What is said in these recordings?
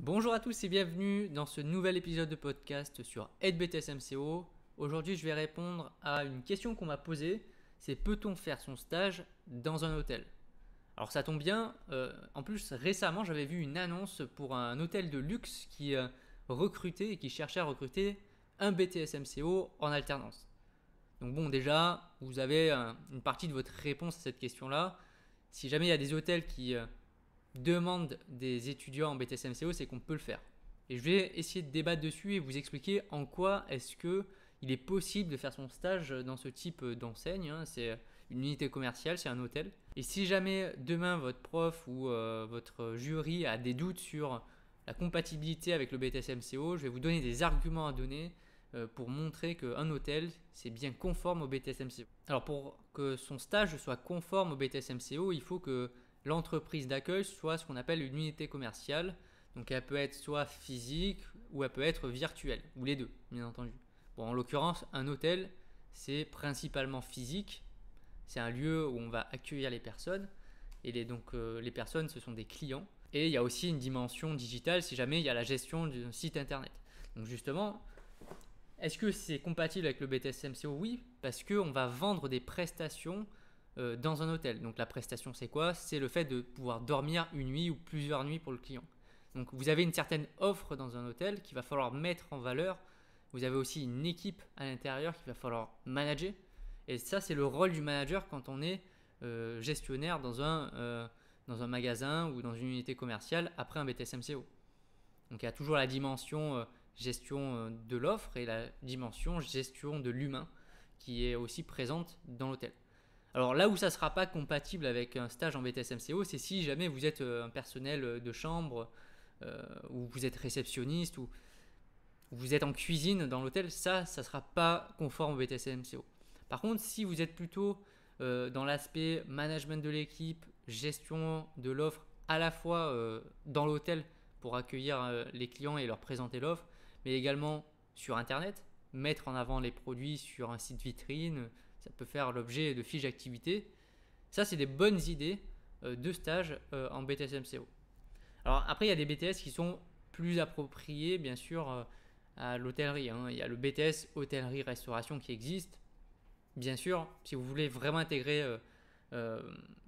Bonjour à tous et bienvenue dans ce nouvel épisode de podcast sur AideBTS MCO. Aujourd'hui, je vais répondre à une question qu'on m'a posée, c'est peut-on faire son stage dans un hôtel? Alors ça tombe bien, en plus récemment j'avais vu une annonce pour un hôtel de luxe qui recrutait et qui cherchait à recruter un BTS MCO en alternance. Donc bon, déjà, vous avez une partie de votre réponse à cette question-là. Si jamais il y a des hôtels qui demande des étudiants en BTS MCO, c'est qu'on peut le faire. Et je vais essayer de débattre dessus et vous expliquer en quoi est-ce que il est possible de faire son stage dans ce type d'enseigne. C'est une unité commerciale, c'est un hôtel. Et si jamais demain votre prof ou votre jury a des doutes sur la compatibilité avec le BTS MCO, je vais vous donner des arguments à donner pour montrer qu'un hôtel, c'est bien conforme au BTS MCO. Alors pour que son stage soit conforme au BTS MCO, il faut que l'entreprise d'accueil soit ce qu'on appelle une unité commerciale. Donc elle peut être soit physique ou elle peut être virtuelle, ou les deux, bien entendu. Bon, en l'occurrence, un hôtel, c'est principalement physique. C'est un lieu où on va accueillir les personnes. Et les personnes, ce sont des clients. Et il y a aussi une dimension digitale si jamais il y a la gestion d'un site internet. Donc justement, est-ce que c'est compatible avec le BTS MCO? Oui, parce qu'on va vendre des prestations dans un hôtel. Donc la prestation, c'est quoi? C'est le fait de pouvoir dormir une nuit ou plusieurs nuits pour le client. Donc vous avez une certaine offre dans un hôtel qu'il va falloir mettre en valeur. Vous avez aussi une équipe à l'intérieur qu'il va falloir manager. Et ça, c'est le rôle du manager quand on est gestionnaire dans un magasin ou dans une unité commerciale après un BTS MCO. Donc il y a toujours la dimension gestion de l'offre et la dimension gestion de l'humain qui est aussi présente dans l'hôtel. Alors là où ça ne sera pas compatible avec un stage en BTS MCO, c'est si jamais vous êtes un personnel de chambre ou vous êtes réceptionniste ou vous êtes en cuisine dans l'hôtel, ça ne sera pas conforme au BTS MCO. Par contre, si vous êtes plutôt dans l'aspect management de l'équipe, gestion de l'offre à la fois dans l'hôtel pour accueillir les clients et leur présenter l'offre, mais également sur Internet, mettre en avant les produits sur un site vitrine, ça peut faire l'objet de fiches d'activité. Ça, c'est des bonnes idées de stage en BTS MCO. Alors après, il y a des BTS qui sont plus appropriés, bien sûr, à l'hôtellerie. Il y a le BTS hôtellerie-restauration qui existe. Bien sûr, si vous voulez vraiment intégrer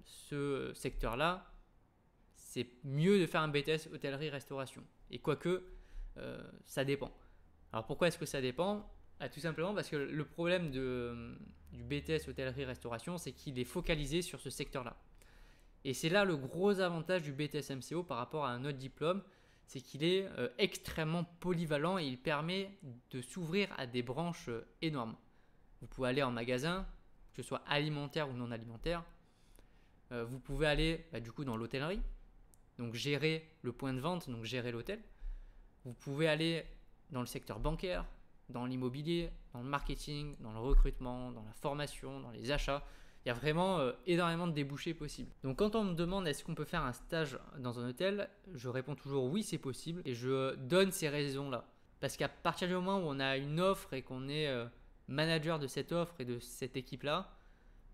ce secteur-là, c'est mieux de faire un BTS hôtellerie-restauration. Et quoique, ça dépend. Alors pourquoi est-ce que ça dépend? Tout simplement parce que le problème du BTS hôtellerie-restauration, c'est qu'il est focalisé sur ce secteur-là. Et c'est là le gros avantage du BTS MCO par rapport à un autre diplôme, c'est qu'il est extrêmement polyvalent et il permet de s'ouvrir à des branches énormes. Vous pouvez aller en magasin, que ce soit alimentaire ou non alimentaire. Vous pouvez aller du coup dans l'hôtellerie, donc gérer le point de vente, donc gérer l'hôtel. Vous pouvez aller dans le secteur bancaire, dans l'immobilier, dans le marketing, dans le recrutement, dans la formation, dans les achats. Il y a vraiment énormément de débouchés possibles. Donc quand on me demande est-ce qu'on peut faire un stage dans un hôtel, je réponds toujours oui, c'est possible et je donne ces raisons-là. Parce qu'à partir du moment où on a une offre et qu'on est manager de cette offre et de cette équipe-là,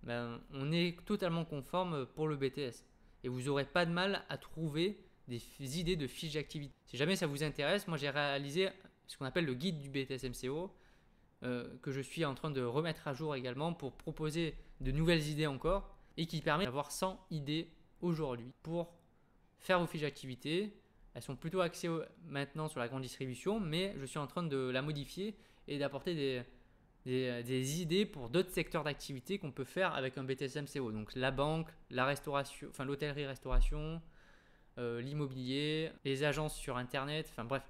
ben, on est totalement conforme pour le BTS. Et vous n'aurez pas de mal à trouver des idées de fiches d'activité. Si jamais ça vous intéresse, moi j'ai réalisé ce qu'on appelle le guide du BTS MCO, que je suis en train de remettre à jour également pour proposer de nouvelles idées encore et qui permet d'avoir 100 idées aujourd'hui pour faire vos fiches d'activité. Elles sont plutôt axées maintenant sur la grande distribution, mais je suis en train de la modifier et d'apporter des idées pour d'autres secteurs d'activité qu'on peut faire avec un BTS MCO. Donc la banque, la restauration, enfin l'hôtellerie-restauration, l'immobilier, les agences sur Internet, enfin bref,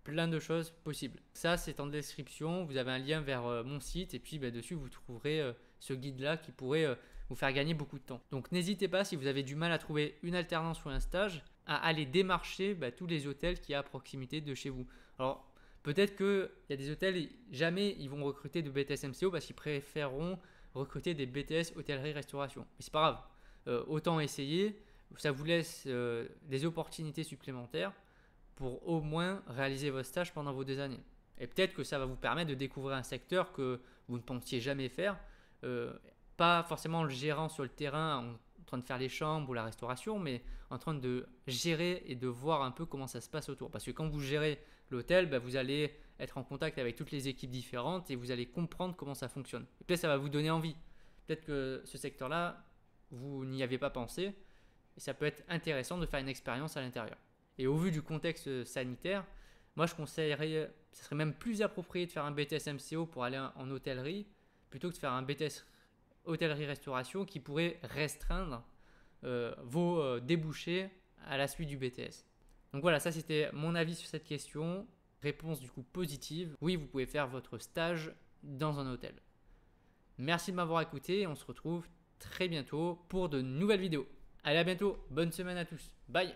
plein de choses possibles. Ça, c'est en description. Vous avez un lien vers mon site et puis dessus, vous trouverez ce guide-là qui pourrait vous faire gagner beaucoup de temps. Donc n'hésitez pas, si vous avez du mal à trouver une alternance ou un stage, à aller démarcher tous les hôtels qui y a à proximité de chez vous. Alors, peut-être qu'il y a des hôtels, jamais ils vont recruter de BTS MCO parce qu'ils préféreront recruter des BTS hôtellerie-restauration. Mais c'est pas grave. Autant essayer. Ça vous laisse des opportunités supplémentaires pour au moins réaliser votre stage pendant vos 2 années. Et peut-être que ça va vous permettre de découvrir un secteur que vous ne pensiez jamais faire. Pas forcément le gérant sur le terrain en train de faire les chambres ou la restauration, mais en train de gérer et de voir un peu comment ça se passe autour. Parce que quand vous gérez l'hôtel, vous allez être en contact avec toutes les équipes différentes et vous allez comprendre comment ça fonctionne. Et peut-être ça va vous donner envie. Peut-être que ce secteur-là, vous n'y avez pas pensé et ça peut être intéressant de faire une expérience à l'intérieur. Et au vu du contexte sanitaire, moi je conseillerais, ce serait même plus approprié de faire un BTS MCO pour aller en hôtellerie plutôt que de faire un BTS hôtellerie-restauration qui pourrait restreindre vos débouchés à la suite du BTS. Donc voilà, ça c'était mon avis sur cette question. Réponse du coup positive. Oui, vous pouvez faire votre stage dans un hôtel. Merci de m'avoir écouté. On se retrouve très bientôt pour de nouvelles vidéos. Allez, à bientôt. Bonne semaine à tous. Bye.